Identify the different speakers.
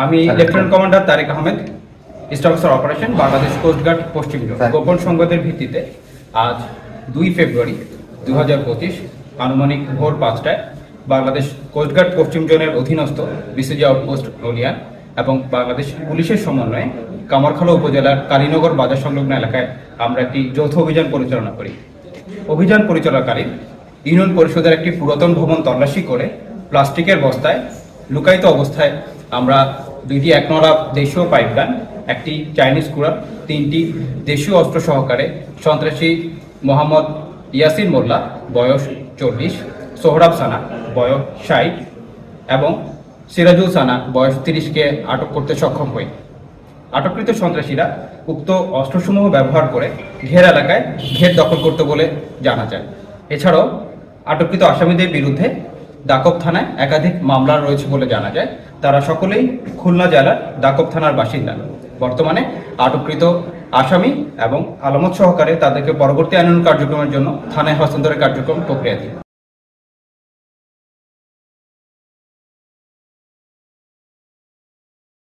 Speaker 1: আমি lieutenant commander Tarek Ahmed, staff officer operation, Bangladesh coast guard পশ্চিম zone. গোপন সংবাদের ভিত্তিতে আজ 2 ফেব্রুয়ারি 2025 আনুমানিক ভোর 5টায় বাংলাদেশ কোস্টগার্ড পশ্চিম জোনের অধীনস্থ বিসিজি আউটপোস্ট নলিয়ান এবং বাংলাদেশ পুলিশের সমন্বয়ে কামারখালী উপজেলার কালীনগর বাজার সংলগ্ন এলাকায় আমরা একটি যৌথ অভিযান পরিচালনা করি। অভিযান পরিচালনাকালীন ইউনিয়ন পরিষদের একটি পুরাতন ভবন তল্লাশি করে প্লাস্টিকের বস্তায় লুকায়িত অবস্থায় আমরা 2টি 1 নলা দেশীয় পাইপগান, একটি চাইনিজ কুড়াল, 3টি দেশীয় অস্ত্র সহকারে সন্ত্রাসী মোহাম্মদ ইয়াসিন মোল্লা বয়স 40, সোহরাব সানা বয়স 60 এবং সিরাজুল সানা বয়স 30কে আটক করতে সক্ষম হই। আটককৃত সন্ত্রাসীরা উক্ত অস্ত্রসমূহ ব্যবহার করে ঘের এলাকায় ঘের দখল করতে বলে জানা যায়। এছাড়াও আটককৃত আসামিদের বিরুদ্ধে দাকব থানায় একাধিক মামলা রয়েছে বলে জানা যায়। তারা সকলেই খুলনা জেলার দাকব থানার বাসিন্দা। বর্তমানে আটককৃত আসামি এবং আলামত সহকারে তাদেরকে পরবর্তী আইনানুগ কার্যক্রমের জন্য থানায় হস্তান্তরের কার্যক্রম প্রক্রিয়াধীন।